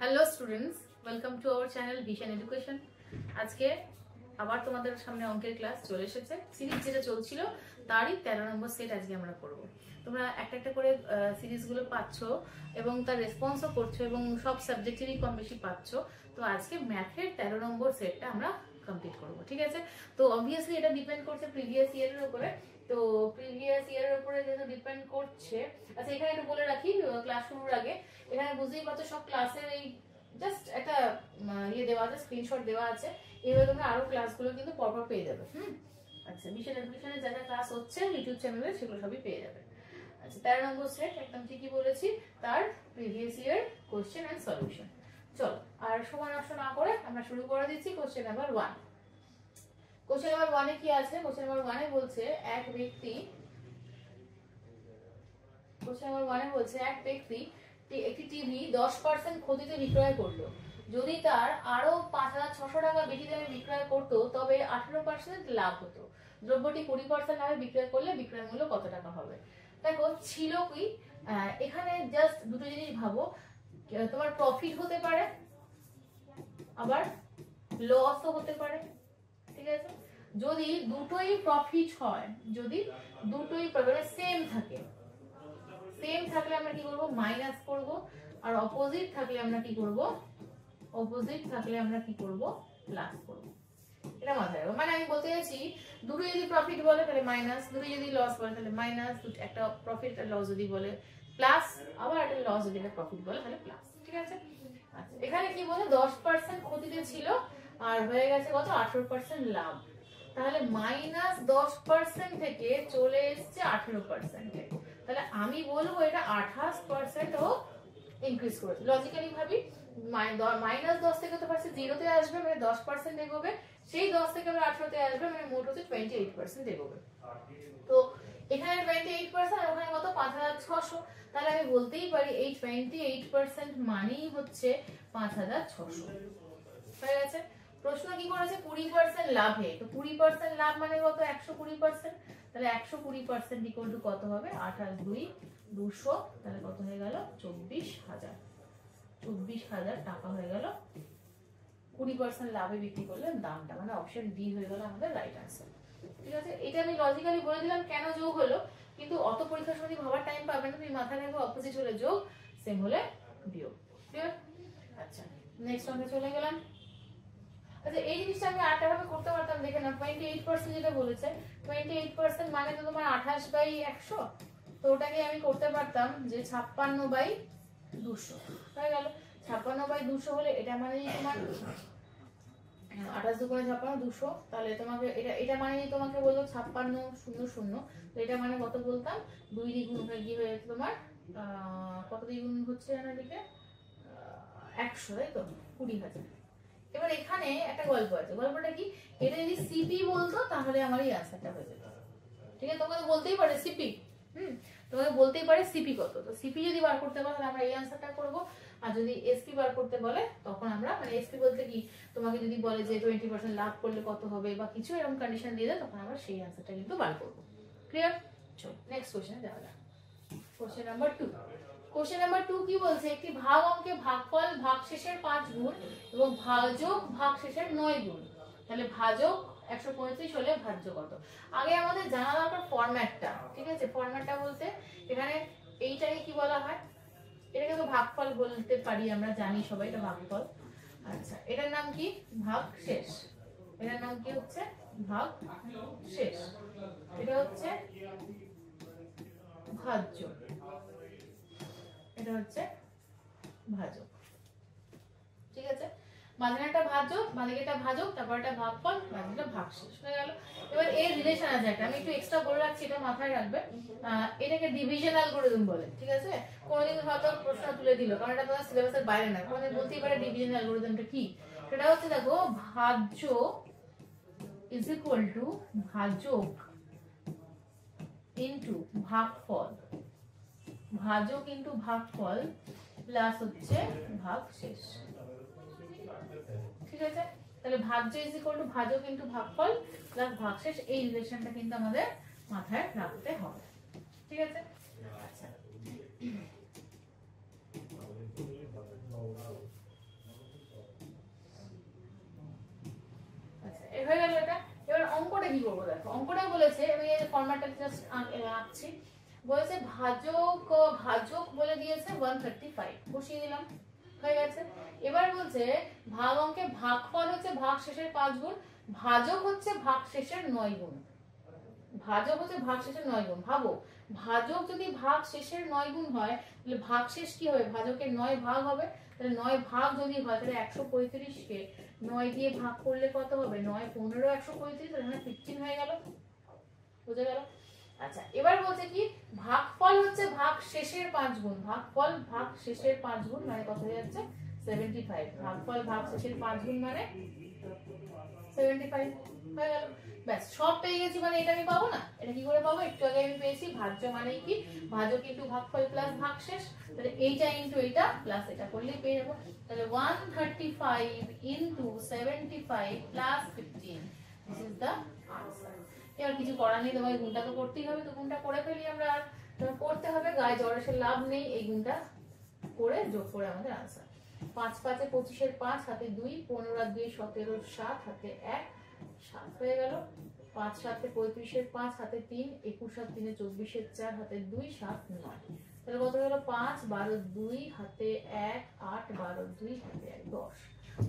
Hello students, welcome to our channel vision education. আজকে আবার তোমাদের সামনে অঙ্কের ক্লাস চলে এসেছে। সিরিজ যেটা চলছিল তারই 13 নম্বর সেট আজকে আমরা করব। তোমরা একটা একটা করে সিরিজগুলো পাচ্ছ এবং তার রেসপন্সও করছো এবং সব সাবজেক্টেরই কম বেশি পাচ্ছ। তো আজকে ম্যাথের 13 নম্বর সেটটা আমরা কমপ্লিট করব, ঠিক আছে? তো অবভিয়াসলি এটা ডিপেন্ড করছে প্রিভিয়াস ইয়ারের উপরে। তো প্রিভিয়াস ইয়ারের উপরে যেহেতু ডিপেন্ড করছে, আচ্ছা এখানে একটু বলে রাখি ক্লাস শুরুর আগে, এখানে বুঝতেই পারছো সব ক্লাসের এই জাস্ট একটা ইয়ে দেওয়া আছে, স্ক্রিনশট দেওয়া আছে। এইভাবে তোমরা আরো ক্লাসগুলো কিন্তু পরপর পেয়ে যাবে। আচ্ছা, মিশন এডুকেশনের যা যা ক্লাস হচ্ছে ইউটিউব চ্যানেলে সেগুলো সবই পেয়ে যাবে। আচ্ছা, 13 নম্বর সেট একদম ঠিকই বলেছি, তার previous year question and solution. চলো আর সময় নষ্ট না করে আমরা শুরু করে দিচ্ছি কোশ্চেন নাম্বার 1। কোশ্চেন নাম্বার 1 এ কি আছে? কোশ্চেন নাম্বার 1 এ বলছে এক ব্যক্তি একটি টিভি 10% ক্ষতিতে বিক্রয় করলো। যদি তার আরো 5,600 টাকা বেশি দামে বিক্রয় করতো তবে 18% লাভ হতো। দ্রব্যটি 20% লাভে বিক্রয় করলে বিক্রয় মূল্য কত টাকা হবে? দেখো ছিল কি, এখানে জাস্ট দুটো জিনিস ভাবো। তোমার প্রফিট হতে পারে, আবার লসও হতে পারে, ঠিক আছে? যদি দুটোই প্রফিট হয়, যদি দুটোই সেম থাকে, সেম থাকলে আমরা কি করব? মাইনাস করব। আর অপোজিট থাকলে আমরা কি করব? প্লাস করব। এটা মাথায় রাখো। মানে আমি বলতে চাইছি দুটো যদি প্রফিট বলে তাহলে মাইনাস, দুটো যদি লস বলে তাহলে মাইনাস, একটা প্রফিট আর লস যদি বলে প্লাস, আবার একটা লস যদি একটা প্রফিট বলে তাহলে প্লাস, ঠিক আছে? আচ্ছা, এখানে কি বলে 10% ক্ষতিতে ছিল আর হয়ে গেছে কত? 18% লাভ। তাহলে মাইনাস 10% থেকে চলে এসছে 18%-এ। তাহলে আমি বলবো এটা 28% ও ইনক্রিজ করেছে। লজিক্যালি ভাবি, মাইনাস 10 থেকে তো ফার্স্টে 0-তে আসবে, মানে 10% এগোবে, সেই 10 থেকে আবার 18-তে আসবে, মানে মোট হচ্ছে 28% এগোবে। তো এখানে 28% আর ওখানে কত? 5,600। তাহলে আমি বলতেই পারি এই 28% মানেই হচ্ছে 5,600। হয়ে গেছে। প্রশ্ন কি করেছে? 20% লাভে। তো 20% লাভ মানে কত? 120%। তাহলে 120% ইকুয়াল টু কত হবে? 28,200। তাহলে কত হয়ে গেল? 24,000 টাকা হয়ে গেল। 20% লাভে বিক্রি করলে দামটা, মানে অপশন ডি হয়ে গেল আমাদের রাইট আনসার, ঠিক আছে? এটা আমি লজিক্যালি বলে দিলাম কেন যোগ হলো, কিন্তু অত পরীক্ষার সময় ভাবার টাইম পাবে না। তুমি মাথায় রাখবে অপোজিট হলে যোগ, সেম হলে বিয়োগ, ক্লিয়ার? আচ্ছা, নেক্সট অঙ্কে চলে গেলাম। আচ্ছা, এই জিনিসটা আমি আরেকটা ভাবে করতে পারতাম, দেখে না। 28% যেটা বলেছে, 28% মানে তো তোমার 28/100। তো ওটাকে আমি করতে পারতাম যে 56/200 হয়ে গেল। 56/200 হলে এটা মানে তোমার 28 দুগুণে 56, 200। তাহলে তোমাকে এটা মানে তোমাকে বলতো 56,000। তো এটা মানে কত বলতাম? 2 দ্বিগুণ হয়ে গিয়ে হয়ে যেত তোমার কত দ্বিগুণ হচ্ছে না দিকে 100, তাই তো? 20,000। এবার এখানে একটা গল্প আছে। গল্পটা কি? এটা যদি সিপি বলতো তাহলে আমার এই আনসারটা হয়ে যেত, ঠিক আছে? তোমাকে বলতেই পারে সিপি, তোমাকে বলতেই পারে সিপি কত। তো সিপি যদি বার করতে বলে তাহলে আমরা এই আনসারটা করব। আর যদি এসপি বার করতে বলে তখন আমরা, মানে এসপি বলতে কি, তোমাকে যদি বলে যে 20% লাভ করলে কত হবে বা কিছু এরকম কন্ডিশন দিয়ে দেয়, তখন আমরা সেই আনসারটা কিন্তু বার করব। ক্লিয়ার? চলো নেক্সট কোশ্চেনে যাওয়া যাক। Question number 2। কোশ্চেন নাম্বার 2 কি বলছে? একটি ভাগ অঙ্কে ভাগফল ভাগশেষের 5 গুণ এবং ভাজক ভাগশেষের 9 গুণ। তাহলে ভাজক 135 হলে ভাজ্য কত? আগে আমাদের জানা দরকার ফরম্যাটটা, ঠিক আছে? ফরম্যাটটা বলতে এখানে এইটাকে কি বলা হয়? এটাকে তো ভাগফল বলতে পারি, আমরা জানি সবাই এটা ভাগফল। আচ্ছা, এটার নাম কি? ভাগশেষ। এটার নাম কি হচ্ছে? ভাগশেষ। এটা হচ্ছে ভাজ্য, এটা হচ্ছে ভাজক, ঠিক আছে? মাঝখানেটা ভাজক, মাঝখানেটা ভাজক, তারপর এটা ভাগফল, মাঝখানেটা ভাগশেষ হয়ে গেল। এবার এর রিলেশন আছে একটা, আমি একটু এক্সট্রা বলে রাখছি, এটা মাথায় রাখবে। এটাকে ডিভিশন অ্যালগরিদম বলে, ঠিক আছে? কোনোদিন হয়তো প্রশ্ন তুলে দিল, কারণ এটা তোমার সিলেবাসের বাইরে না, কোনোদিন বলতেই পারে ডিভিশন অ্যালগরিদমটা কি। সেটা হচ্ছে, দেখো, ভাজ্য ইজ ইকুয়াল টু ভাজক ইনটু ভাগফল, ভাজক ইনটু ভাগফল প্লাস হচ্ছে ভাগশেষ, ঠিক আছে? তাহলে ভাজ্য ইজ ইকুয়াল টু ভাজক ইনটু ভাগফল প্লাস ভাগশেষ। এই রিলেশনটা কিন্তু আমাদের মাথায় রাখতে হবে, ঠিক আছে? আচ্ছা, অঙ্কটা কি করবো দেখো, অঙ্কটা বলেছে আমি এই ফরম্যাটটা জাস্ট আঁকছি, বলেছে ভাজক বলে দিয়েছে 135, বসিয়ে দিলাম, হয়ে গেছে। এবার বলছে ভাগ অঙ্কে ভাগফল হচ্ছে ভাগ শেষের 5 গুণ, ভাজক হচ্ছে ভাগ শেষের 9 গুণ, ভাজক হচ্ছে ভাগ শেষের 9 গুণ। ভাবো ভাজক যদি ভাগ শেষের 9 গুণ হয় তাহলে ভাগ শেষ কি হবে, ভাজকের 9 ভাগ হবে, তাহলে 9 ভাগ যদি হয় তাহলে 135 কে 9 দিয়ে ভাগ করলে কত হবে, 9 15 135, তাহলে এখানে 15 হয়ে গেল, বুঝে গেল। আচ্ছা এবার বলছে কি ভাগফল হচ্ছে ভাগ শেষের 5 গুণ, ভাগফল ভাগ শেষের 5 গুণ মানে কত হয়ে যাচ্ছে 75, ভাগফল ভাগ শেষের 5 গুণ মানে 75 হয়ে গেল। ব্যাস সব পেয়ে গেছি, মানে এটা আমি পাবো না, এটা কি করে পাবো, একটু আগে আমি পেয়েছি ভাজ্য মানে কি ভাজক ইনটু ভাগফল প্লাস ভাগশেষ, তাহলে এইটা ইনটু এইটা প্লাস এটা করলেই পেয়ে যাবো। তাহলে 135 into 75 plus 15, this is the answer. এবার কিছু করার নেই, তোমাকে গুণটা তো করতেই হবে, তো গুণটা করে ফেলি আমরা, আর করতে হবে, গায়ে জড়েসের লাভ নেই, এই গুণটা করে যোগ করে আমাদের আনসার। 5 5 এ 25 এর 5 হাতে 2, 15 আর 2 17 7 হাতে 1, 7 হয়ে গেল। 5 7 এ 35 এর 5 হাতে 3, 21 আর 3 এ 24 এর 4 হাতে 2, 7 9, তাহলে কত হলো 5 12 2 হাতে 1, 8 12 2 হাতে 1, 10,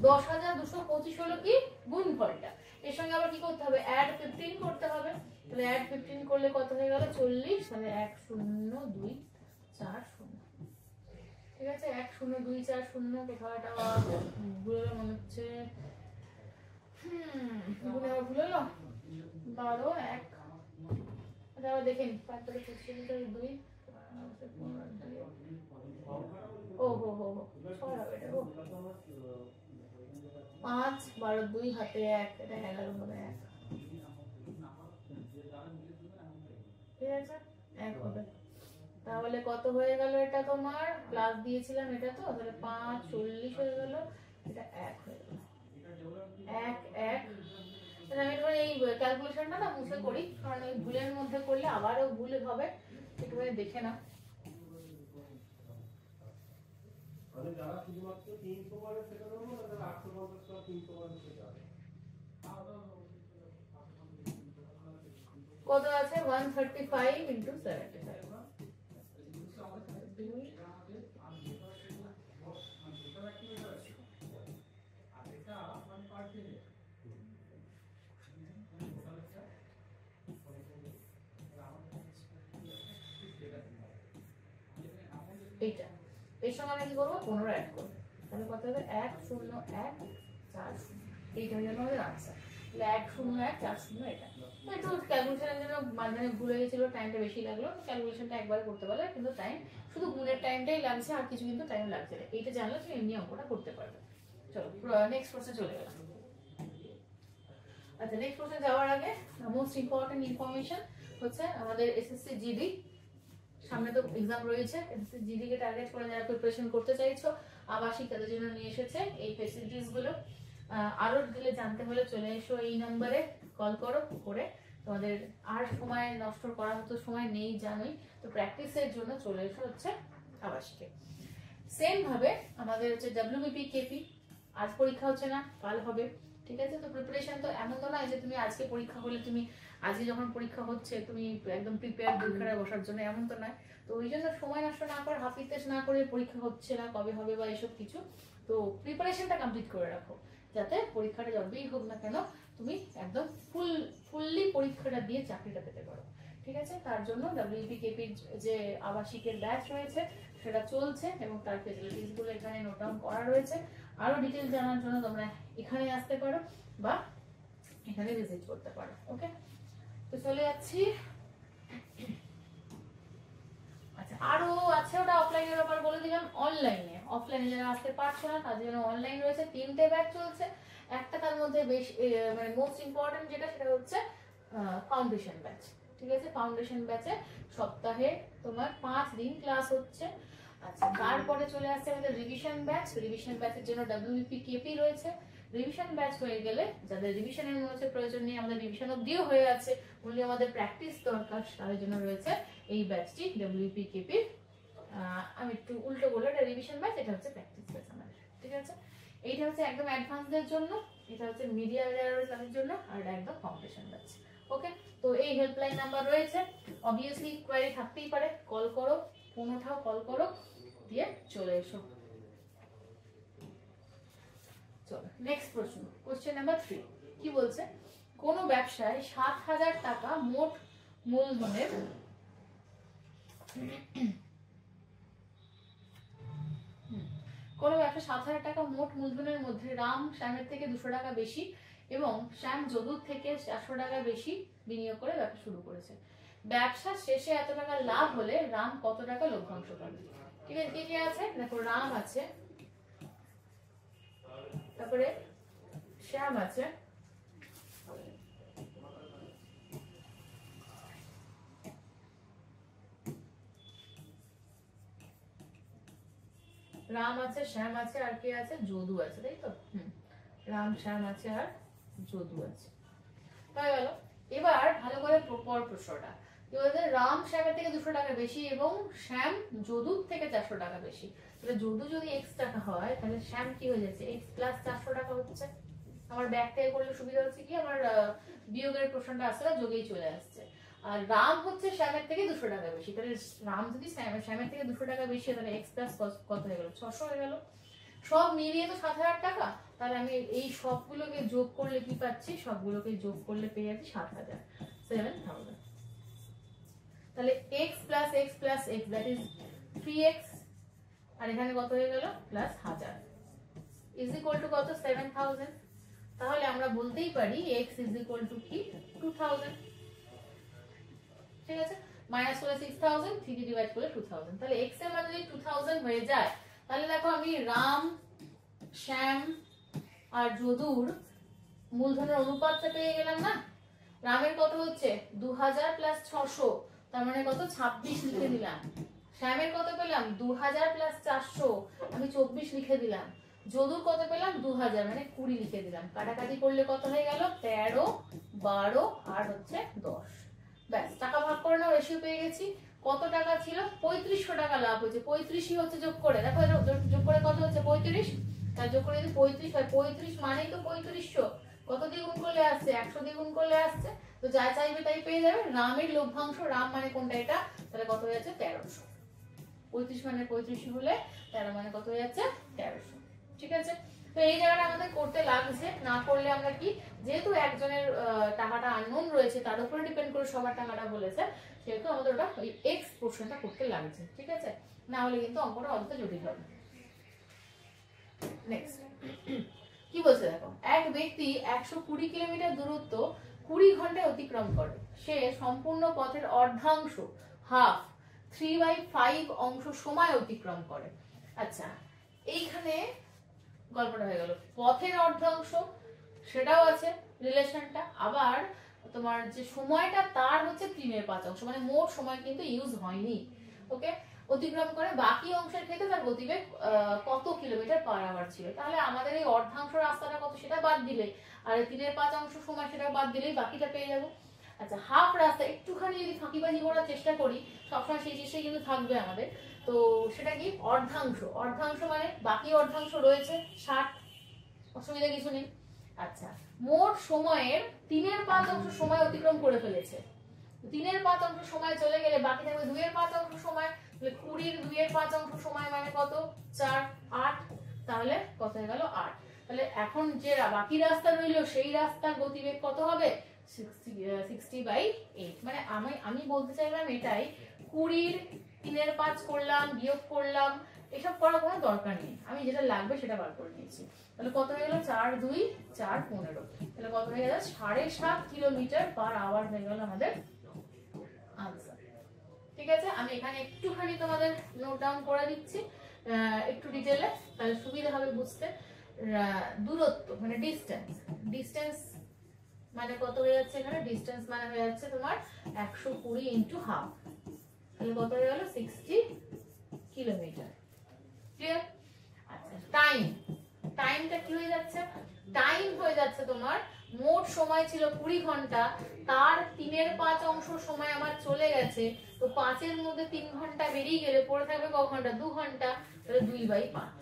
10,225 হলো কি গুণফলটা। এর সঙ্গে আবার কি করতে হবে, অ্যাড 15 করতে হবে, তাহলে অ্যাড 15 করলে কত হয়ে গেল 40, তাহলে 1 0 2 4 0, ঠিক আছে 1 0 2 4 0, কোথাও এটা ভুলে গেল মনে হচ্ছে, গুণে আবার ভুলে গেল 12 1, এটা আবার দেখে নি 5 5 25 2, ও হো হো হো 6 হবে এটা, ও 5 12 2 হাতে 1, এটা 11 মানে 1, ঠিক আছে 1 হবে। তাহলে কত হয়ে গেল, এটা তোমার প্লাস দিয়েছিলাম এটা, তো তাহলে 5 40 হয়ে গেল, এটা 1 হয়ে গেল, 1 1। তাহলে আমি তোমার এই ক্যালকুলেশনটা না মুছে করি, কারণ এই ভুলের মধ্যে করলে আবারও ভুল হবে, একটু দেখে নাও। যারা শুধুমাত্র 300 করে সেটা দেবো, তাহলে 850 টাকা 300 করে সেটা হবে। কত আছে 135 ইনটু 75, এইটা এর সঙ্গে আমি কি করবো 15 অ্যাড করবো, তাহলে কত হবে 1 0 1 4 0, এইটা হয়ে যাবে আমাদের আনসার। তাহলে 1 0 1 4 0, এটা একটু ক্যালকুলেশনের জন্য মানে ভুলে গেছিল, টাইমটা বেশি লাগলো, ক্যালকুলেশনটা একবার করতে পারলে কিন্তু টাইম শুধু গুণের টাইমটাই লাগছে, আর কিছু কিন্তু টাইম লাগছে না, এইটা জানলে তুমি এমনি অঙ্কটা করতে পারবে। চলো নেক্সট প্রশ্নে চলে গেলাম। আচ্ছা নেক্সট প্রশ্নে যাওয়ার আগে মোস্ট ইম্পর্টেন্ট ইনফরমেশন হচ্ছে আমাদের এসএসসি জিডি, সামনে তো এক্সাম রয়েছে, এসএসসি জিডি কে টার্গেট করে যারা প্রিপারেশন করতে চাইছো আবাসিক, তাদের জন্য নিয়ে এসেছে এই ফ্যাসিলিটিস গুলো। আরো ডিটেইলে জানতে হলে চলে এসো এই নম্বরে কল করো, করে তোমাদের আর সময় নষ্ট করার মতো সময় নেই জানোই, তো প্র্যাকটিসের জন্য চলে এসো হচ্ছে আবাসিকে। সেম ভাবে আমাদের হচ্ছে ডব্লিউবিপি কেপি, আজ পরীক্ষা হচ্ছে না কাল হবে, ঠিক আছে। তো প্রিপারেশন তো এমন তো নয় যে তুমি আজকে পরীক্ষা হলে তুমি আজকে যখন পরীক্ষা হচ্ছে তুমি একদম প্রিপেয়ার পরীক্ষায় বসার জন্য, এমন তো নয়। তো ওই জন্য সময় নষ্ট না করে হাফিতেশ না করে পরীক্ষা হচ্ছে না কবে হবে বা এসব কিছু, তো প্রিপারেশনটা কমপ্লিট করে রাখো, যাতে পরীক্ষাটা যতই হোক না কেন তুমি একদম ফুললি পরীক্ষাটা দিয়ে চাকরিটা পেতে পারো, ঠিক আছে। তার জন্য ডব্লিউবিপি কেপির যে আবাসিকের ব্যাচ রয়েছে সেটা চলছে, এবং তার ফেসিলিটিস গুলো এখানে নোট ডাউন করা রয়েছে। আরো ডিটেইলস জানার জন্য তোমরা এখানে আসতে পারো বা এখানে ভিজিট করতে পারো, ওকে। তো চলে যাচ্ছি, আচ্ছা আরো আছে ওটা অফলাইনের ব্যাপার বলে দিলাম। অনলাইনে অফলাইনে যারা আসতে পারছো না তাদের জন্য অনলাইন রয়েছে, 3টে ব্যাচ চলছে। একটা তার মধ্যে বেশ মানে মোস্ট ইম্পর্টেন্ট যেটা সেটা হচ্ছে ফাউন্ডেশন ব্যাচ, ঠিক আছে। ফাউন্ডেশন ব্যাচে সপ্তাহে তোমার 5 দিন ক্লাস হচ্ছে। আচ্ছা তারপরে চলে আসছে আমাদের রিভিশন ব্যাচ, রিভিশন ব্যাচের জন্য ডব্লিউবিপি কেপি রয়েছে। রিভিশন ব্যাচ হয়ে গেলে যাদের রিভিশনের মধ্যে প্রয়োজন নেই, আমাদের রিভিশন অবধিও হয়ে আছে, বললে আমাদের প্র্যাকটিস দরকার, তাদের জন্য রয়েছে এই ব্যাচটি ডব্লিউপি কেপি। আমি একটু উল্টো বলে, এটা রিভিশন ব্যাচ, এটা হচ্ছে প্র্যাকটিস ব্যাচ আমাদের, ঠিক আছে। এইটা হচ্ছে একদম অ্যাডভান্সদের জন্য, এটা হচ্ছে মিডিয়া লেয়ারের তাদের জন্য, আর এটা একদম ফাউন্ডেশন ব্যাচ। ওকে, তো এই হেল্পলাইন নাম্বার রয়েছে, অবভিয়াসলি কোয়ারি থাকতেই পারে, কল করো, ফোন ওঠাও, কল করো, দিয়ে চলে এসো। চলো নেক্সট প্রশ্ন, কোশ্চেন নাম্বার 3 কি বলছে, কোন ব্যবসায় 7,000 টাকা মোট মূলধনের কোন ব্যবসা 7,000 টাকা মোট মূলধনের মধ্যে রাম শ্যামের থেকে 200 টাকা বেশি এবং শ্যাম যদুর থেকে 400 টাকা বেশি বিনিয়োগ করে ব্যবসা শুরু করেছে। ব্যবসা শেষে এত টাকা লাভ হলে রাম কত টাকা লভ্যাংশ পাবে? ঠিক আছে, কে কে আছে দেখো, রাম আছে, তারপরে শ্যাম আছে, রাম আছে, শ্যাম আছে, আর কে আছে, যদু আছে, তাই তো? রাম শ্যাম আছে আর যদু আছে, হয়ে গেল। এবার ভালো করে পর প্রশ্নটা কি বলছে, রাম শ্যামের থেকে 200 টাকা বেশি এবং শ্যাম যদুর থেকে 400 টাকা বেশি। তাহলে যদু যদি x টাকা হয় তাহলে শ্যাম কি হয়ে যাচ্ছে, x প্লাস 400 টাকা হচ্ছে। আমার ব্যাক থেকে করলে সুবিধা হচ্ছে কি, আমার বিয়োগের প্রশ্নটা আসলে যোগেই চলে আসছে। আর রাম হচ্ছে শ্যামের থেকে 200 টাকা বেশি, তাহলে রাম যদি শ্যামের থেকে 200 টাকা বেশি তাহলে x প্লাস কত হয়ে গেল, 600 হয়ে গেল। সব মিলিয়ে তো 7,000 টাকা, তাহলে আমি এই সবগুলোকে যোগ করলে কি পাচ্ছি, সবগুলোকে যোগ করলে পেয়ে যাচ্ছি 7,000, 7,000। তাহলে x plus x plus x that is 3x, আর এখানে কত হয়ে গেল প্লাস 1000 ইজ ইকুয়াল টু কত, 7,000। তাহলে আমরা বলতেই পারি x ইজ ইকুয়াল টু কি, 2,000। ঠিক আছে, মাইনাস করে 6,000, 3 ডিভাইড করে 2,000, তাহলে x এর মান যদি 2,000 হয়ে যায় তাহলে দেখো আমি রাম শ্যাম আর যদুর মূলধনের অনুপাতটা পেয়ে গেলাম না। রামের কত হচ্ছে 2,000 প্লাস 600, তার মানে কত 26 লিখে দিলাম। শ্যামের কত পেলাম 2,000 প্লাস 400, আমি 24 লিখে দিলাম। যদুর কত পেলাম 2,000 মানে 20 লিখে দিলাম। কাটাকাটি করলে কত হয়ে গেল 13, 12 আর হচ্ছে 10। ব্যাস, টাকা ভাগ করে নাও, রেশিও পেয়ে গেছি। কত টাকা ছিল, 3500 টাকা লাভ হয়েছে, 35ই হচ্ছে যোগ করে, দেখো যোগ করে কত হচ্ছে 35, তার যোগ করে যদি 35 হয়, 35 মানেই তো 3500, কত দিয়ে গুণ করলে আসছে 100 দিয়ে গুণ করলে আসছে, তো যা চাইবে তাই পেয়ে যাবে। রামের লভ্যাংশ, রাম মানে কোনটা এটা, তাহলে কত হয়ে যাচ্ছে 1300। 35 মানে 35 হলে 13 মানে কত হয়ে যাচ্ছে 1300। ঠিক আছে, তো এই জায়গাটা আমাদের করতে লাগছে, না করলে আমরা কি, যেহেতু একজনের টাকাটা আননোন রয়েছে তার উপরে ডিপেন্ড করে সবার টাকাটা বলেছে, সেহেতু আমাদের ওটা ওই এক্স পোর্শনটা করতে লাগছে। ঠিক আছে, না হলে কিন্তু অঙ্কটা অন্তত জটিল হবে। নেক্সট কি বলছে দেখো, এক ব্যক্তি 120 কিলোমিটার দূরত্ব 20 ঘন্টায় অতিক্রম করে, সে সম্পূর্ণ পথের অর্ধাংশ হাফ 3/5 অংশ সময় অতিক্রম করে। আচ্ছা, এইখানে গল্পটা হয়ে গেল, পথের অর্ধাংশ সেটাও আছে রিলেশনটা, আবার তোমার যে সময়টা তার হচ্ছে 3/5 অংশ, মানে মোট সময় কিন্তু ইউজ হয়নি। ওকে, অতিক্রম করে বাকি অংশের ক্ষেত্রে তার গতিবেগ কত কিলোমিটার পার আওয়ার ছিল, তাহলে আমাদের এই অর্ধাংশ রাস্তাটা কত সেটা বাদ দিলে, আর 3/5 অংশ সময় সেটা বাদ দিলেই বাকিটা পেয়ে যাবো। আচ্ছা, হাফ রাস্তা একটুখানি যদি ফাঁকিবাজি করার চেষ্টা করি, সবসময় সেই চেষ্টাই কিন্তু থাকবে আমাদের, তো সেটা কি অর্ধাংশ, অর্ধাংশ মানে বাকি অর্ধাংশ রয়েছে 60, অসুবিধা কিছু নেই। আচ্ছা, মোট সময়ের 3/5 অংশ সময় অতিক্রম করে ফেলেছে, 3/5 অংশ সময় চলে গেলে বাকি থাকবে 2/5 অংশ সময়, 20 2/5 অংশ সময় মানে কত 4, 8, তাহলে কত হয়ে গেল 8। তাহলে এখন যে বাকি রাস্তা রইলো সেই রাস্তার গতিবেগ কত হবে 60/8, মানে আমি বলতে চাইলাম এটাই, 20 3/5 করলাম, বিয়োগ করলাম, এসব করার কোনো দরকার নেই, আমি যেটা লাগবে সেটা বার করে নিয়েছি। তাহলে কত হয়ে গেল 4 2 4 15, তাহলে কত হয়ে গেল 7.5 কিলোমিটার পার আওয়ার হয়ে গেল আমাদের আনসার। ঠিক আছে, আমি এখানে একটুখানি তোমাদের নোট ডাউন করে দিচ্ছি একটু ডিটেলে, তাহলে সুবিধা হবে বুঝতে। দূরত্ব মানে ডিস্টেন্স মানে কত হয়ে যাচ্ছে এখানে, ডিস্টেন্স মানে হয়ে যাচ্ছে তোমার 120 ইনটু হাফ, তাহলে কত হয়ে গেল 60 কিলোমিটার। ক্লিয়ার? আচ্ছা, টাইমটা কি হয়ে যাচ্ছে, টাইম হয়ে যাচ্ছে তোমার, মোট সময় ছিল 20 ঘন্টা, তার 3/5 অংশ সময় আমার চলে গেছে, তো 5 এর মধ্যে 3 ঘন্টা বেরিয়ে গেলে পড়ে থাকবে ক ঘন্টা, 2 ঘন্টা, তাহলে 2/5,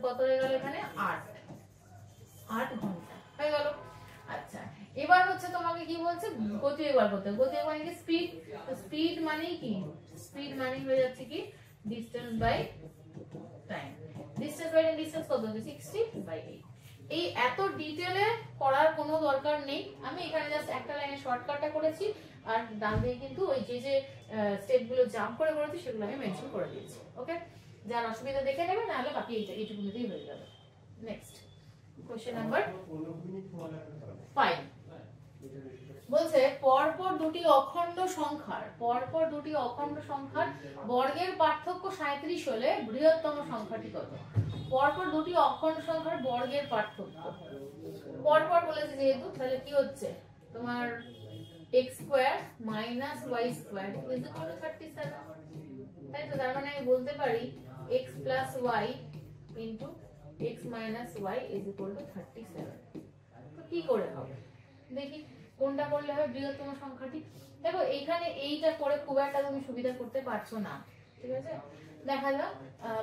কত হয়ে গেল এখানে 8 ঘন্টা হয়ে গেল। আচ্ছা, এবার হচ্ছে তোমাকে কি বলছে গতিবেগ বার করতে হবে। গতিবেগ মানে কি স্পিড, স্পিড মানে কি স্পিড মানে হয়ে যাচ্ছে কি distance by time. Distance by time, distance কত হচ্ছে 60/8। এই এত ডিটেইলে করার কোনো দরকার নেই, আমি এখানে জাস্ট একটা লাইনে শর্টকাটটা করেছি আর ডান দিকে কিন্তু ওই যে স্টেপগুলো জাম্প করে করেছি সেগুলো আমি মেনশন করে দিয়েছি। ওকে, যার অসুবিধা দেখে নেবে, নাহলে বাকি এইটুকুনিতেই হয়ে যাবে। নেক্সট কোশ্চেন নাম্বার 5 বলছে পরপর দুটি অখণ্ড সংখ্যার বর্গের পার্থক্য 37 হলে বৃহত্তম সংখ্যাটি কত? পরপর দুটি অখণ্ড সংখ্যার বর্গের পার্থক্য পরপর বলেছে যেহেতু, তাহলে কি হচ্ছে তোমার x square minus y square is equal two 37, তাই তো? তার মানে আমি বলতে পারি x plus y into x minus y is equal two 37। তো কি করে হবে দেখি, কোনটা করলে হবে বৃহত্তম সংখ্যাটি? দেখো এইখানে এইটা করে খুব একটা তুমি সুবিধা করতে পারছো না, ঠিক আছে? দেখা যাক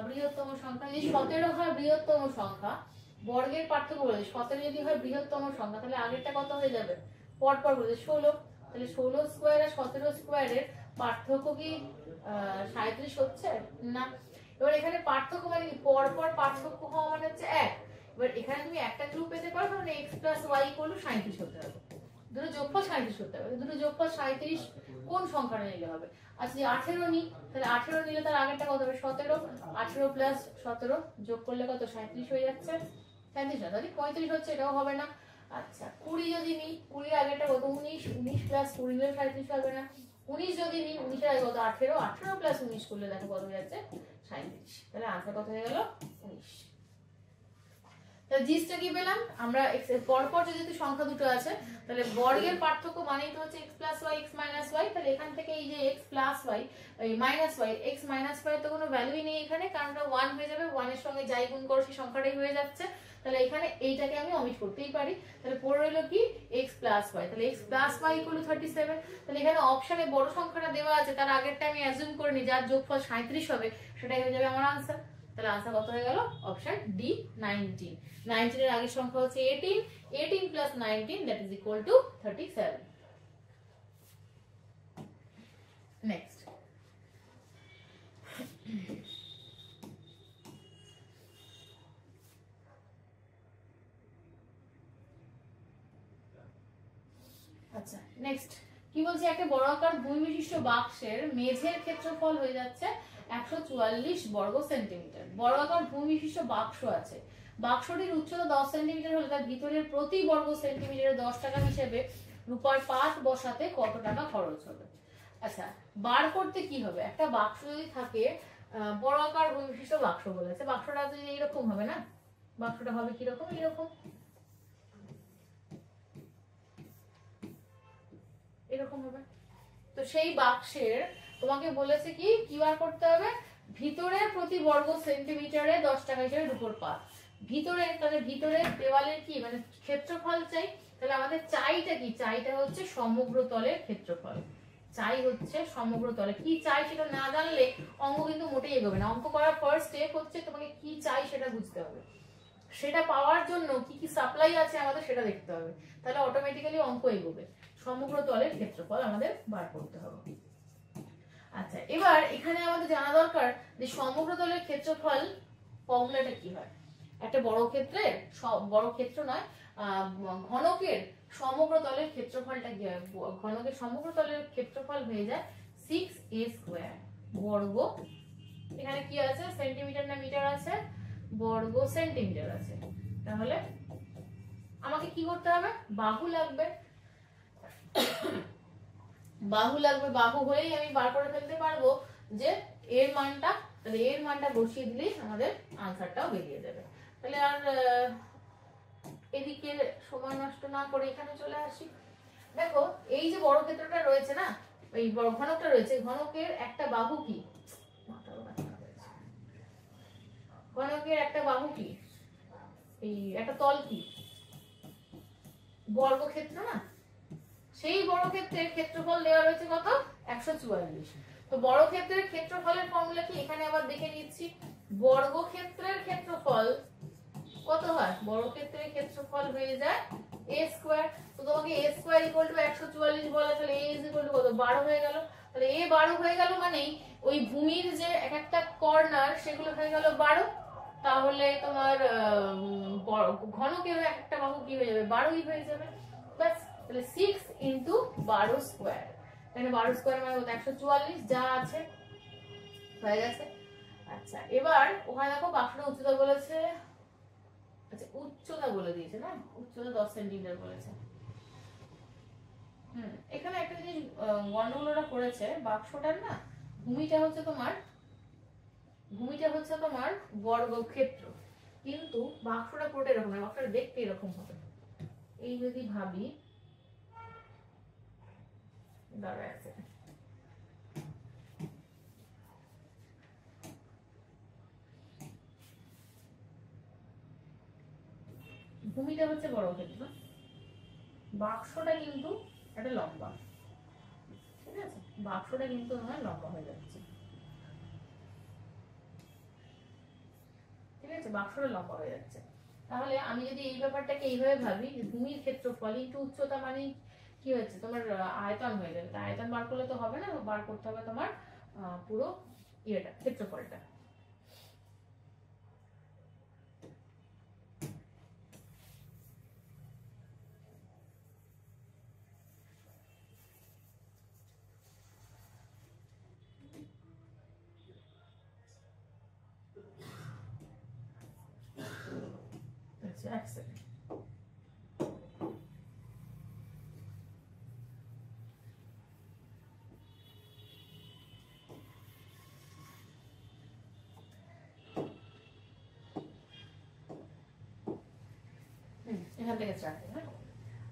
বৃহত্তম সংখ্যা যদি 17 হয়, বৃহত্তম সংখ্যা বর্গের পার্থক্য বলে 17 যদি হয় বৃহত্তম সংখ্যা, তাহলে আগেরটা কত হয়ে যাবে? পরপর বলে 16, তাহলে 16 স্কয়ার আর 17 স্কয়ারের পার্থক্য কি 37 হচ্ছে না? এবার এখানে পার্থক্য মানে কি পরপর পার্থক্য হওয়া মানে হচ্ছে 1। এবার এখানে তুমি একটা গ্রুপ পেতে পারো, মানে x + y = 37 হতে হবে, দুটো যোগফল 37 হতে হবে। দুটো যোগফল 37 কোন সংখ্যাটা নিলে হবে? আচ্ছা যে 18 নি, তাহলে 18 নিলে তার আগেরটা কত হবে? 17, 18 + 17 যোগ করলে কত 37 হয়ে যাচ্ছে। 37 না, তাহলে 35 হচ্ছে, এটাও হবে না। আচ্ছা 20 যদি নি, 20 এর আগেরটা কত? 19, 19 + 20 হলে 37 হবে না। 19 যদি নি, 19 এর আগে কত? 18, 18 + 19 করলে দেখো কত হয়ে যাচ্ছে 37। তাহলে আনসার কত হয়ে গেল? 19। তাহলে জিসটা কি পেলাম আমরা? পরপর যেহেতু সংখ্যা দুটো আছে, তাহলে বর্গের পার্থক্য মানেই তো হচ্ছে x + y, x - y। তাহলে এখান থেকে এই যে x + y, এই -y, x - y তো কোনো ভ্যালুই নেই এখানে, কারণ এটা 1 হয়ে যাবে। 1 এর সঙ্গে যাই গুণ করো সেই সংখ্যাটাই হয়ে যাচ্ছে। তাহলে এখানে এইটাকে আমি অমিট করতেই পারি। তাহলে পড়ে রইল কি x + y। তাহলে x + y = 37। তাহলে এখানে অপশনে বড় সংখ্যাটা দেওয়া আছে, তার আগেরটা আমি অ্যাজিউম করে নিই যার যোগফল 37 হবে, সেটাই হয়ে যাবে আমার আনসার। তাহলে আনসার কত হয়ে গেল? Option D 19। 19 এর আগের সংখ্যা হচ্ছে 18, 18 + 19 that is equal to 37। Next আচ্ছা নেক্সট কি বলছে, একটা বর্গাকার ভূমিবিশিষ্ট বাক্সের মেঝের ক্ষেত্রফল হয়ে যাচ্ছে 144 বর্গ সেন্টিমিটার। বর্গাকার ভূমিবিশিষ্ট বাক্স আছে, বাক্সটির উচ্চতা 10 সেন্টিমিটার হলে তার ভিতরের প্রতি বর্গ সেন্টিমিটারে 10 টাকা হিসেবে রূপার পাত বসাতে কত টাকা খরচ হবে? আচ্ছা বার করতে কি হবে? একটা বাক্স যদি থাকে, বর্গাকার ভূমিবিশিষ্ট বাক্স বলেছে, বাক্সটা যদি এইরকম হবে না, বাক্সটা হবে কিরকম? এরকম, এরকম হবে। তো সেই বাক্সের তোমাকে বলেছে কি কি বার করতে হবে? ভিতরে প্রতি বর্গ সেন্টিমিটারে 10 টাকা হিসেবে রূপর পাত। ভিতরে, তাহলে ভিতরের দেওয়ালের কি মানে ক্ষেত্রফল চাই। তাহলে আমাদের চাইটা কি? চাইটা হচ্ছে সমগ্র তলের ক্ষেত্রফল। চাই হচ্ছে সমগ্র তলে কি চাই সেটা না জানলে অঙ্ক কিন্তু মোটেই এগোবে না। অঙ্ক করার ফার্স্ট স্টেপ হচ্ছে তোমাকে কি চাই সেটা বুঝতে হবে, সেটা পাওয়ার জন্য কি কি সাপ্লাই আছে আমাদের সেটা দেখতে হবে, তাহলে অটোমেটিক্যালি অঙ্ক এগোবে। সমগ্র তলের ক্ষেত্রফল আমাদের বার করতে হবে। আচ্ছা এবার এখানে আমাদের জানা দরকার যে সমগ্র তলের ক্ষেত্রফল ফর্মুলাটা কি হয়। একটা বড় ক্ষেত্রে, বড় ক্ষেত্র নয়, ঘনকের সমগ্র তলের ক্ষেত্রফলটা কি হয়? ঘনকের সমগ্র তলের ক্ষেত্রফল হয়ে যায় 6a² বর্গ, এখানে কি আছে সেন্টিমিটার না মিটার আছে? বর্গ সেন্টিমিটার আছে। তাহলে আমাকে কি করতে হবে? বাহু লাগবে, বাহু লাগবে। বাহু হলেই আমি বার করে ফেলতে পারবো যে এর মানটা, তাহলে এর মানটা বসিয়ে দিলেই আমাদের আনসারটাও বেরিয়ে যাবে। তাহলে আর এদিকে সময় নষ্ট না করে এখানে চলে আসি। দেখো এই যে বড় ক্ষেত্রটা রয়েছে না, এই বড় ঘনকটা রয়েছে, ঘনকের একটা বাহু কি? ঘনকের একটা বাহু কি? এই একটা তল কি? বর্গক্ষেত্র না? সেই বর্গক্ষেত্রের ক্ষেত্রফল দেওয়া রয়েছে কত? 144। তো বর্গক্ষেত্রের ক্ষেত্রফলের ফর্মুলা কি? এখানে আবার দেখে নিচ্ছি। বর্গক্ষেত্রের ক্ষেত্রফল কত হয়? বর্গক্ষেত্রের ক্ষেত্রফল হয়ে যায় a স্কয়ার। তো তোমাকে a স্কয়ার ইকুয়াল টু 144 বলা, তাহলে a ইজ ইকুয়াল টু কত 12 হয়ে গেল। তাহলে a 12 হয়ে গেল মানেই ওই ভূমির যে এক একটা কর্নার সেগুলো হয়ে গেল 12। তাহলে তোমার ঘনকের এক একটা বাহু কি হয়ে যাবে 12ই হয়ে যাবে। বাস, তাহলে 6 ইনটু 12 স্কয়ার, এখানে 12 স্কয়ার মানে 144 যা আছে হয়ে গেছে। আচ্ছা এবার ওখানে দেখো বাক্সটা উচ্চতা বলেছে, আচ্ছা উচ্চতা বলে দিয়েছে না, উচ্চতা 10 সেন্টিমিটার বলেছে। এখানে একটা জিনিস গন্ডগোলটা করেছে, বাক্সটার না ভূমিটা হচ্ছে তোমার বর্গক্ষেত্র, কিন্তু বাক্সটা পুরোটা এরকম না, বাক্সটা দেখতে এরকম হবে। এই যদি ভাবি, দাঁড়া আছে ভূমিটা হচ্ছে বর্গক্ষেত্র, বাক্সটা কিন্তু একটা লম্বা, ঠিক আছে, বাক্সটা কিন্তু আমার লম্বা হয়ে যাচ্ছে, ঠিক আছে, বাক্সটা লম্বা হয়ে যাচ্ছে। তাহলে আমি যদি এই ব্যাপারটাকে এইভাবে ভাবি যে ভূমির ক্ষেত্রফল ইনটু উচ্চতা মানে কি হচ্ছে তোমার আয়তন হয়ে যাবে। আয়তন বার করলে তো হবে না, বার করতে হবে তোমার পুরো ইয়েটা ক্ষেত্রফলটা। এক সেকেন্ড, এখান থেকে স্টার্ট করি। হ্যাঁ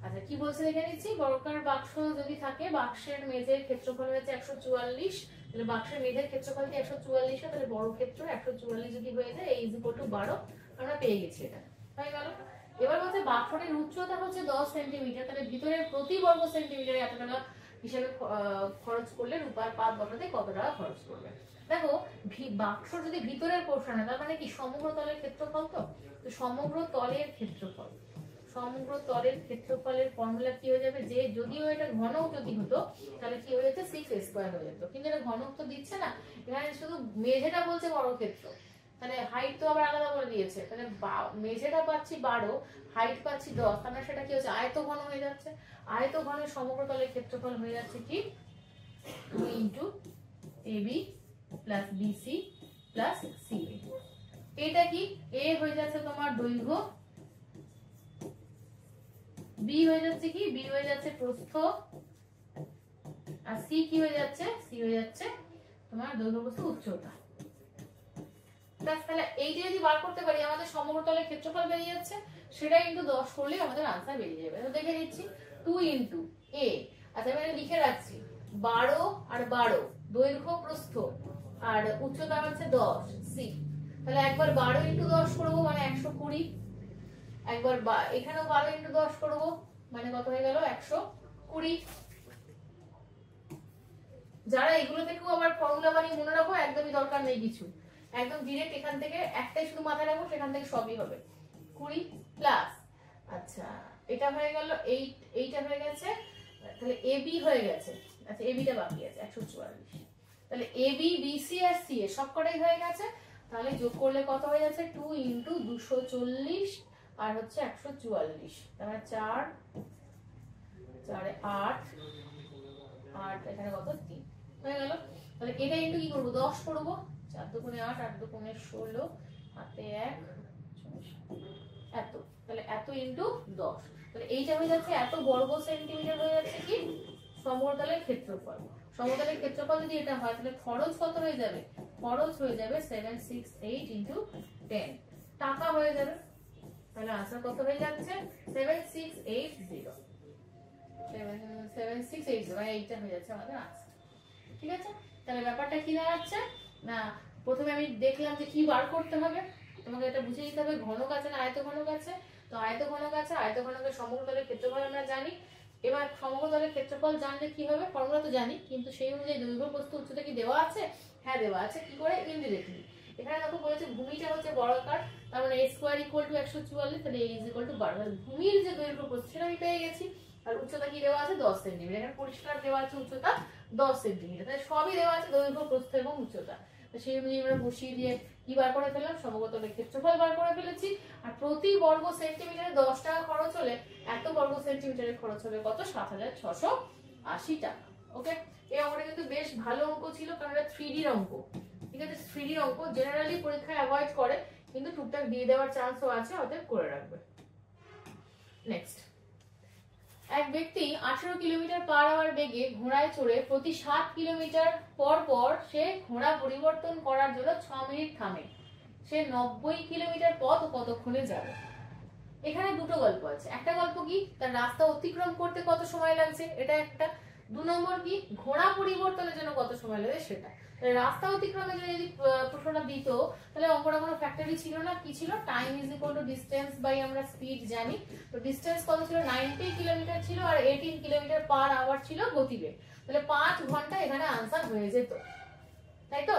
আচ্ছা কি বলছে দেখে নিচ্ছি, বর্গাকার বাক্স যদি থাকে, বাক্সের মেঝের ক্ষেত্রফল হচ্ছে 144, তাহলে বাক্সের মেঝের ক্ষেত্রফল কি 144 হয়, তাহলে বর্গক্ষেত্র 144 যদি হয়ে যায় a = 12, আমরা পেয়ে গেছি, এটা হয়ে গেল। এবার বলছে বাক্সটির উচ্চতা হচ্ছে 10 সেন্টিমিটার, তাহলে ভিতরের প্রতি বর্গ সেন্টিমিটারে এত টাকা হিসাবে খরচ করলে রূপার পাত বসাতে কত টাকা খরচ করবে। দেখো বাক্স যদি ভিতরের পোর্শন হয়, তার মানে কি সমগ্র তলের ক্ষেত্রফল, তো সমগ্র তলের ক্ষেত্রফলের ফর্মুলা কি হয়ে যাবে, যে যদিও এটা ঘনক যদি হতো তাহলে কি হয়ে যেত 6 স্কয়ার হয়ে যেত, কিন্তু এটা ঘনক তো দিচ্ছে না, এখানে শুধু মেঝেটা বলছে বর্গক্ষেত্র, তাহলে হাইট তো আবার আলাদা করে দিয়েছে, তাহলে মেঝেটা পাচ্ছি 12, হাইট পাচ্ছি 10, তাহলে সেটা কি হচ্ছে আয়তঘন হয়ে যাচ্ছে। আয়তঘনের সমগ্র তলের ক্ষেত্রফল হয়ে যাচ্ছে কি 2 into AB plus BC plus CA। এটা কি A হয়ে যাচ্ছে তোমার দৈর্ঘ্য, B হয়ে যাচ্ছে কি, B হয়ে যাচ্ছে প্রস্থ, আর C কি হয়ে যাচ্ছে, C হয়ে যাচ্ছে তোমার দৈর্ঘ্য প্রস্থ উচ্চতা। তাহলে এইটা যদি বার করতে পারি আমাদের সমগ্র তলের ক্ষেত্রফল বেরিয়ে যাচ্ছে, সেটা কিন্তু 10 করলে আমাদের আনসার বেরিয়ে যাবে। তো দেখে নিচ্ছি 2 ইনটু A, আচ্ছা আমি এটা লিখে রাখছি 12 আর 12 দৈর্ঘ্য প্রস্থ আর উচ্চতা হচ্ছে 10 C, তাহলে একবার 12 ইনটু 10 করব মানে 120, একবার এখানেও 12 ইনটু 10 করব মানে কত হয়ে গেল 120। যারা এগুলো থেকেও আবার ফর্মুলা বানিয়ে মনে রাখো, একদমই দরকার নেই কিছু, একদম ডিরেক্ট এখান থেকে একটাই শুধু মাথায় রাখো, সেখান থেকে সবই হবে 20 প্লাস, আচ্ছা এটা হয়ে গেল 8, এইটা হয়ে গেছে, তাহলে AB হয়ে গেছে, আচ্ছা ABটা বাকি আছে 144, তাহলে AB BC আর CA সবকটাই হয়ে গেছে, তাহলে যোগ করলে কত হয়ে যাচ্ছে 2 ইনটু 240 আর হচ্ছে 144, তাহলে 4 4 8 8 এখানে কত 3 হয়ে গেল। তাহলে এটা ইনটু কি করব 10 করব, 4 দুগুণে 8 8 দুগুণে 16 হাতে 1 এত, তাহলে এত ইনটু 10, তাহলে এইটা হয়ে যাচ্ছে এত বর্গ সেন্টিমিটার হয়ে যাচ্ছে কি সমতলের ক্ষেত্রফল। সমতলের ক্ষেত্রফল যদি এটা হয় তাহলে খরচ কত হয়ে যাবে, খরচ হয়ে যাবে 768 ইনটু 10 টাকা হয়ে যাবে। তাহলে আনসার কত হয়ে যাচ্ছে 7680, 7680 মানে এইটা হয়ে যাচ্ছে আমাদের আনসার। ঠিক আছে, তাহলে ব্যাপারটা কি দাঁড়াচ্ছে না, প্রথমে আমি দেখলাম যে কি বার করতে হবে, তোমাকে এটা বুঝে নিতে হবে ঘনক আছে না আয়ত ঘনক আছে, তো আয়ত ঘনক আছে, আয়ত ঘনকের সমগ্র তলের ক্ষেত্রফল আমরা জানি। এবার সমগ্র তলের ক্ষেত্রফল জানলে কি হবে, ফর্মুলা তো জানি, কিন্তু সেই অনুযায়ী দৈর্ঘ্য প্রস্থ উচ্চতা কি দেওয়া আছে, হ্যাঁ দেওয়া আছে, কি করে ইনডিরেক্টলি। এখানে দেখো বলেছে ভূমিটা হচ্ছে বর্গাকার, তার মানে a স্কয়ার ইকুয়াল টু 144, তাহলে a ইজ ইকুয়াল টু 12। তাহলে ভূমির যে দৈর্ঘ্য প্রস্থ সেটা আমি পেয়ে গেছি, আর উচ্চতা কি দেওয়া আছে 10 সেন্টিমিটার, এখানে পরিষ্কার দেওয়া আছে উচ্চতা 10 সেন্টিমিটার, তাহলে সবই দেওয়া আছে দৈর্ঘ্য প্রস্থ এবং উচ্চতা। তো সেই অনুযায়ী আমরা বসিয়ে দিয়ে কি বার করে ফেললাম, সমগত ক্ষেত্রফল বার করে ফেলেছি। আর প্রতি বর্গ সেন্টিমিটারে 10 টাকা খরচ হলে এত বর্গ সেন্টিমিটারে খরচ হবে কত, 7680 টাকা। ওকে, এই অঙ্কটা কিন্তু বেশ ভালো অঙ্ক ছিল, কারণ এটা 3D এর অঙ্ক। ঠিক আছে, 3D এর অঙ্ক জেনারেলি পরীক্ষায় অ্যাভয়েড করে, কিন্তু টুকটাক দিয়ে দেওয়ার চান্সও আছে, অতএব করে রাখবে। নেক্সট, এক ব্যক্তি 18 কিলোমিটার পার আওয়ার বেগে ঘোড়ায় চড়ে প্রতি 7 কিলোমিটার পর পর সে ঘোড়া পরিবর্তন করার জন্য 6 মিনিট থামে। সে 90 কিলোমিটার পথ কতক্ষণে যাবে? এখানে দুটো গল্প আছে। একটা গল্প কি, তার রাস্তা অতিক্রম করতে কত সময় লাগছে, এটা একটা। 2 নম্বর কি, ঘোড়া পরিবর্তনের জন্য কত সময় লাগে সেটা। রাস্তা অতিক্রমের জন্য যদি প্রশ্নটা দিত, তাহলে অঙ্কটা কোনো ফ্যাক্টরি ছিল না, কি ছিল, time is equal to distance by আমরা স্পিড জানি। তো ডিসটেন্স কত ছিল, 90 কিলোমিটার ছিল, আর 18 কিলোমিটার পার আওয়ার ছিল গতিবেগ। তাহলে 5 ঘন্টা এখানে আনসার হয়ে যেত, তাই তো।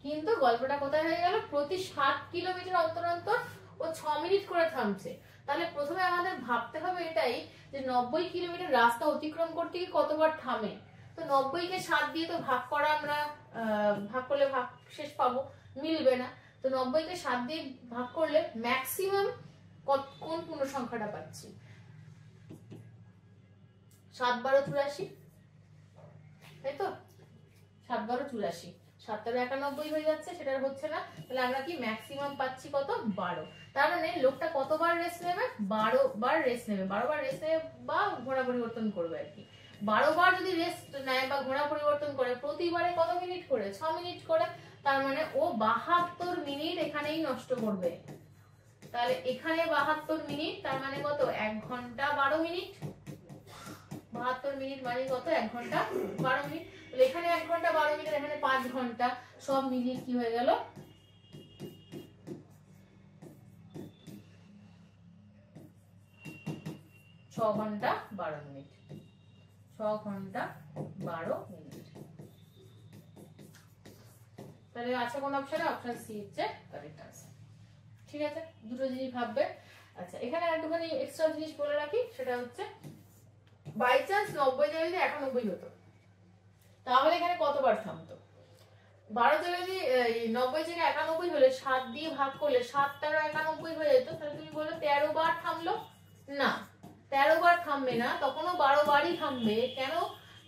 কিন্তু গল্পটা কোথায় হয়ে গেল, প্রতি 7 কিলোমিটার অন্তর অন্তর ও 6 মিনিট করে থামছে। তাহলে প্রথমে আমাদের ভাবতে হবে এটাই, যে 90 কিলোমিটার রাস্তা অতিক্রম করতে গিয়ে কতবার থামে। তো 90 কে 7 দিয়ে তো ভাগ করা, আমরা ভাগ করলে ভাগ শেষ পাবো, মিলবে না। তো 90 কে 7 দিয়ে ভাগ করলে ম্যাক্সিমাম কোন পূর্ণ সংখ্যাটা পাচ্ছি, 7 12 84, তাই তো। 7 12 84, 7 13 91 হয়ে যাচ্ছে, সেটা হচ্ছে না। তাহলে আমরা কি ম্যাক্সিমাম পাচ্ছি কত, 12। তার মানে লোকটা কতবার রেস্ট নেবে, 12 বার রেস্ট নেবে। 12 বার রেস্ট নেবে বা ঘোড়া পরিবর্তন করবে আর কি। 12 বার যদি রেস্ট নেয় বা ঘোড়া পরিবর্তন করে, প্রতিবারে কত মিনিট করে, 6 মিনিট করে। তার মানে ও 72 মিনিট এখানেই নষ্ট করবে। তাহলে এখানে 72 মিনিট, তার মানে কত, 1 ঘন্টা 12 মিনিট। 72 মিনিট মানে কত, 1 ঘন্টা 12 মিনিট। তাহলে এখানে 1 ঘন্টা 12 মিনিট, এখানে 5 ঘন্টা, সব মিলিয়ে কি হয়ে গেল, 6 ঘন্টা 12 মিনিট। 6 ঘন্টা 12 মিনিট। তাহলে আছে কোন অপশনে, অপশন সি হচ্ছে কারেক্ট আনসার। ঠিক আছে, দুটো জিনিস ভাববে। আচ্ছা, এখানে একটুখানি এক্সট্রা জিনিস বলে রাখি, সেটা হচ্ছে বাই চান্স 90 জায়গায় যদি 91 হতো, তাহলে এখানে কতবার থামতো। 12 জায়গায় যদি 90 জায়গায় 91 হলে 7 দিয়ে ভাগ করলে 7 13 91 হয়ে যেত। তাহলে তুমি বলো 13 বার থামলো না, 13 বার থামবে না, তখনও 12 বারই থামবে। কেন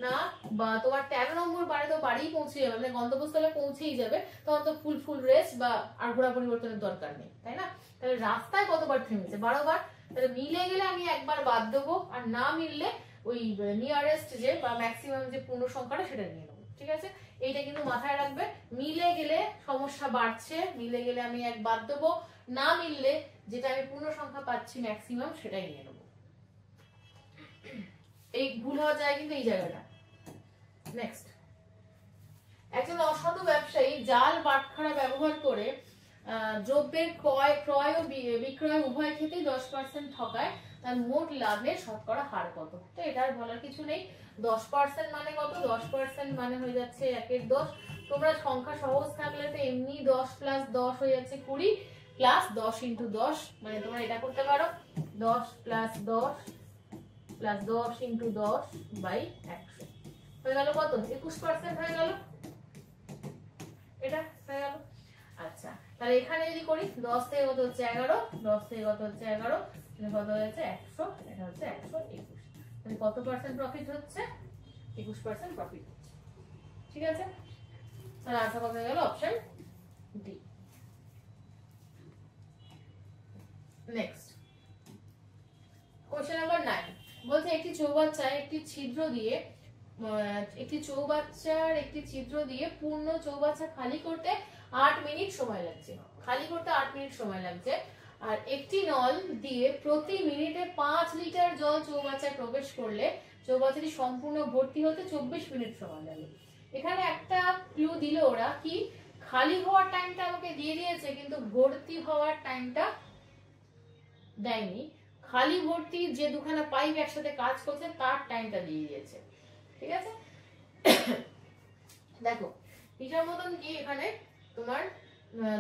না, বা তোমার 13 নম্বর বারে তো বাড়িই পৌঁছে যাবে, মানে গন্তব্যস্থলে পৌঁছেই যাবে, তখন তো ফুল রেস্ট বা আর ঘোড়া পরিবর্তনের দরকার নেই, তাই না। তাহলে রাস্তায় কতবার থেমেছে, 12 বার। তাহলে মিলে গেলে আমি একবার বাদ দেবো, আর না মিললে ওই নিয়ারেস্ট যে বা ম্যাক্সিমাম যে পূর্ণ সংখ্যাটা সেটা নিয়ে নেবো। ঠিক আছে, এইটা কিন্তু মাথায় রাখবে। মিলে গেলে সমস্যা বাড়ছে, মিলে গেলে আমি এক বাদ দেবো, না মিললে যেটা আমি পূর্ণ সংখ্যা পাচ্ছি ম্যাক্সিমাম সেটাই নিয়ে নেবো। এই ভুল হওয়া যায় কিন্তু এই জায়গাটা। নেক্সট, একজন অসাধু ব্যবসায়ী জাল বাটখারা ব্যবহার করে দ্রব্যের ক্রয় ও বিক্রয় উভয় ক্ষেত্রেই 10% ঠকায়। তার মোট লাভের শতকরা হার কত? তো এটা আর বলার কিছু নেই। 10% মানে কত, 10% মানে হয়ে যাচ্ছে 1 এর 10। তোমরা সংখ্যা সহজ থাকলে তো এমনি 10 প্লাস 10 হয়ে যাচ্ছে 20 প্লাস 10 ইন্টু 10, মানে তোমরা এটা করতে পারো 10 প্লাস 10 প্লাস 10 ইন্টু 10 বাই 100 হয়ে গেল কত, 21% হয়ে গেল, এটা হয়ে গেল। আচ্ছা, তাহলে এখানে যদি করি 10 থেকে কত হচ্ছে 11, 10 থেকে কত হচ্ছে 11, কত হয়েছে 100, এটা হচ্ছে 121। তাহলে কত পার্সেন্ট প্রফিট হচ্ছে, 21% প্রফিট হচ্ছে। ঠিক আছে, তাহলে আনসার কত হয়ে গেল, option D. Next, question number 9 বলছে একটি চৌবাচ্চায় একটি ছিদ্র দিয়ে পূর্ণ চৌবাচ্চা খালি করতে 8 মিনিট সময় লাগছে। খালি করতে 8 মিনিট সময় লাগছে। আর একটি নল দিয়ে প্রতি মিনিটে 5 লিটার জল চৌবাচ্চায় প্রবেশ করলে চৌবাচ্চাটি সম্পূর্ণ ভর্তি হতে 24 মিনিট সময় লাগে। এখানে একটা ক্লু দিল ওরা, কি খালি হওয়ার টাইমটা আমাকে দিয়ে দিয়েছে, কিন্তু ভর্তি হওয়ার টাইমটা দেয়নি। খালি ভর্তি যে দুখানা পাইপ একসাথে কাজ করছে তার টাইমটা দিয়ে দিয়েছে। ঠিক আছে, দেখো হিসাব মতন কি এখানে তোমার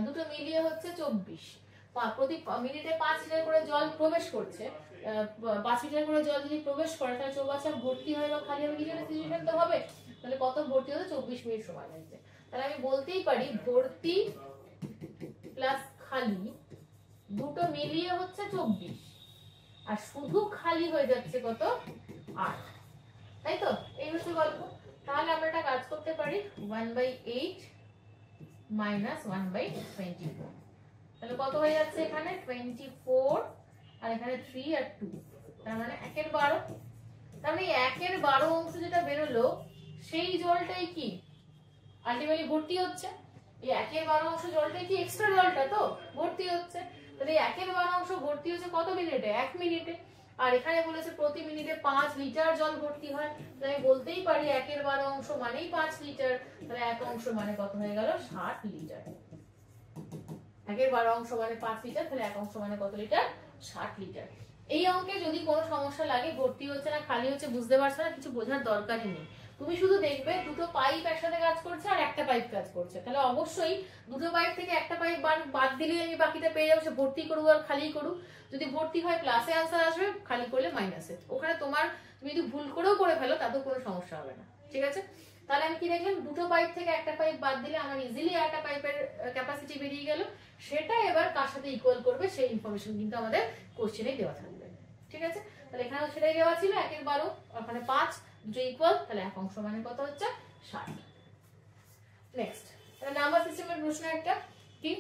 দুটো মিলিয়ে হচ্ছে 24। প্রতি মিনিটে 5 লিটার করে জল প্রবেশ করছে, 5 লিটার করে জল যদি প্রবেশ করে তাহলে চৌবাচ্চা ভর্তি হয় বা খালি হবে, কিছু একটা সিচুয়েশন তো হবে। তাহলে কত ভর্তি হতে 24 মিনিট সময় লাগছে। তাহলে আমি বলতেই পারি ভর্তি প্লাস খালি দুটো মিলিয়ে হচ্ছে 24, আর শুধু খালি হয়ে যাচ্ছে কত 8, তাই তো? এই হচ্ছে গল্প। তাহলে আমরা একটা কাজ করতে পারি 1/8 মাইনাস 1/24, তাহলে কত হয়ে যাচ্ছে এখানে 24, আর এখানে 3 আর 2, তার মানে 1/12। তার মানে 1/12 অংশ যেটা বেরোলো সেই জলটাই কি আলটিমেটলি ভর্তি হচ্ছে। এই 1/12 অংশ জলটাই কি এক্সট্রা জলটা তো ভর্তি হচ্ছে। তাহলে 1/12 অংশ ভর্তি হচ্ছে কত মিনিটে? 1 মিনিটে। আর এখানে বলেছে প্রতি মিনিটে 5 লিটার জল ভর্তি হয়, তাই আমি বলতেই পারি 1/12 অংশ মানেই 5 লিটার। তাহলে 1 অংশ মানে কত হয়ে গেল? 60 লিটার। 1/12 অংশ মানে 5 লিটার, তাহলে 1 অংশ মানে কত লিটার? 60 লিটার। এই অঙ্কে যদি কোনো সমস্যা লাগে, ভর্তি হচ্ছে না খালি হচ্ছে বুঝতে পারছো না, কিছু বোঝার দরকারই নেই। তুমি শুধু দেখবে দুটো পাইপ একসাথে কাজ করছে আর একটা পাইপ কাজ করছে, তাহলে অবশ্যই দুটো পাইপ থেকে একটা পাইপ বাদ দিলেই আমি বাকিটা পেয়ে যাবো। সে ভর্তি করুক আর খালি করুক, যদি ভর্তি হয় প্লাসে আনসার আসবে, খালি করলে মাইনাসে। ওখানে তোমার তুমি যদি ভুল করেও করে ফেলো তাতেও কোনো সমস্যা হবে না, ঠিক আছে? তাহলে আমি কি দেখলাম, দুটো পাইপ থেকে একটা পাইপ বাদ দিলে আমার ইজিলি একটা পাইপের ক্যাপাসিটি বেরিয়ে গেল। সেটা এবার কার সাথে ইকুয়াল করবে সেই ইনফরমেশন কিন্তু আমাদের কোশ্চেনে দেওয়া থাকবে, ঠিক আছে? তাহলে এখানে সেটাই দেওয়া ছিল 1/12, ওখানে 5, দুটো ইকুয়াল, তাহলে 1 অংশ মানে কত হচ্ছে? 60। নেক্সট নাম্বার সিস্টেমের প্রশ্ন একটা কি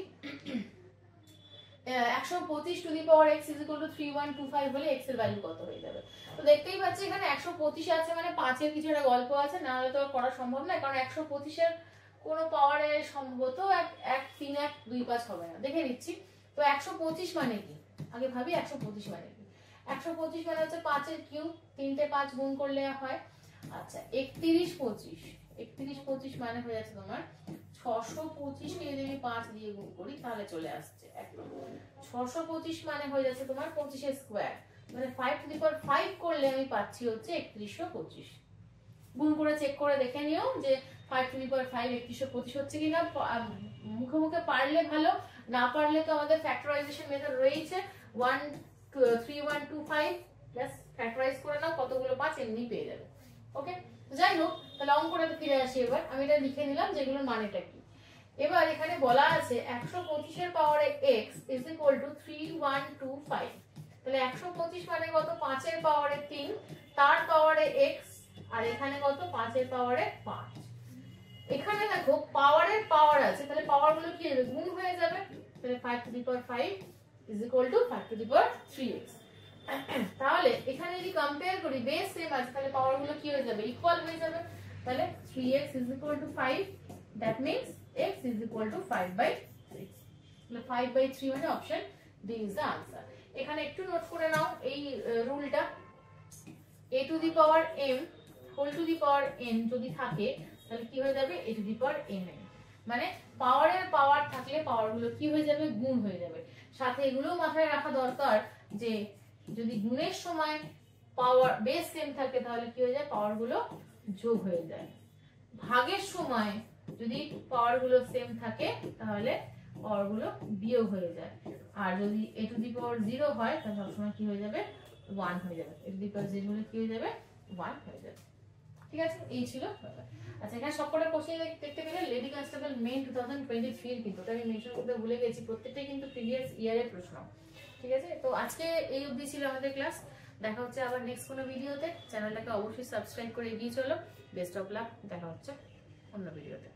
125 two the power x is equal two 3125 হলে x এর ভ্যালু কত হয়ে যাবে? তো দেখতেই পাচ্ছি এখানে 125 আছে মানে 5 এর কিছু একটা গল্প আছে, না হলে তো করা সম্ভব না, কারণ 125 এর কোনো পাওয়ারে সম্ভবত 1 3 1 2 5 হবে না। দেখে নিচ্ছি। তো 125 মানে কি, আগে ভাবি 125 মানে কি। 125 মানে হচ্ছে 5 এর কিউব, 3টে 5 গুণ করলে হয়। আচ্ছা 31 25 মানে হয়ে যাচ্ছে তোমার 625 কে যদি আমি 5 দিয়ে গুণ করি তাহলে চলে আসছে একদম 625 মানে হয়ে যাচ্ছে তোমার 25 এর স্কয়ার, মানে 5 টু দি পাওয়ার 5 করলে আমি পাচ্ছি হচ্ছে 3125। গুণ করে চেক করে দেখে নিও যে 5 টু দি পাওয়ার 5 3125 হচ্ছে কিনা। মুখে মুখে পারলে ভালো, না পারলে তো আমাদের ফ্যাক্টরাইজেশন মেথড রয়েছে 3125 প্লাস ফ্যাক্টরাইজ করে নাও, কতগুলো 5 এমনি পেয়ে যাবে। ওকে, যাই হোক, তাহলে অঙ্কটা ফিরে আসি। এবার আমি এটা লিখে নিলাম যেগুলোর মানেটা কি। এবার এখানে বলা আছে 125 এর পাওয়ারে x ইজ ইকুয়াল টু 3125। তাহলে 125 মানে কত? 5 এর পাওয়ারে 3, তার পাওয়ারে x, আর এখানে কত? 5 এর পাওয়ারে 5। এখানে দেখো পাওয়ারের পাওয়ার আছে, তাহলে পাওয়ার গুলো কি হবে? গুণ হয়ে যাবে। তাহলে 5 two the power 5 is equal to 5 two the power 3x। তাহলে এখানে যদি কম্পেয়ার করি বেস সেম আছে, তাহলে পাওয়ার গুলো কি হয়ে যাবে? ইকুয়াল হয়ে যাবে। তাহলে 3x is equal to 5, that means x is equal to 5/3। তাহলে 5/3 মানে option D is the answer. এখানে একটু নোট করে নাও এই রুলটা, a to the power m whole to the power n যদি থাকে তাহলে কি হয়ে যাবে? a to the power mn। মানে পাওয়ারের পাওয়ার থাকলে পাওয়ার গুলো কি হয়ে যাবে? গুণ হয়ে যাবে। সাথে এগুলো মাথায় রাখা দরকার যে যদি গুণের সময় পাওয়ার বেস সেম থাকে তাহলে কি হয়ে যায়? পাওয়ার গুলো যোগ হয়ে যায়। ভাগের সময় যদি পাওয়ার গুলো সেম থাকে তাহলে পাওয়ার গুলো বিয়োগ হয়ে যায়। আর যদি a টু দি পাওয়ার 0 হয় তাহলে সবসময় কি হয়ে যাবে? 1 হয়ে যাবে। a টু দি পাওয়ার 0 হলে কি হয়ে যাবে? 1 হয়ে যাবে। ঠিক আছে, এই ছিল। আচ্ছা, এখানে সবকটা কোশ্চেন দেখতে পেলে লেডি কনস্টেবল মেইন 2023 এর কিন্তু আমি মেনশন করতে ভুলে গেছি, প্রত্যেকটাই কিন্তু প্রিভিয়াস ইয়ারের প্রশ্ন। ঠিক আছে, তো আজকে এই অবধি ছিল আমাদের ক্লাস। দেখা হচ্ছে আবার নেক্সট কোনো ভিডিওতে। চ্যানেলটাকে অবশ্যই সাবস্ক্রাইব করে এগিয়ে চলো। বেস্ট অফ লাক, দেখা হচ্ছে অন্য ভিডিওতে।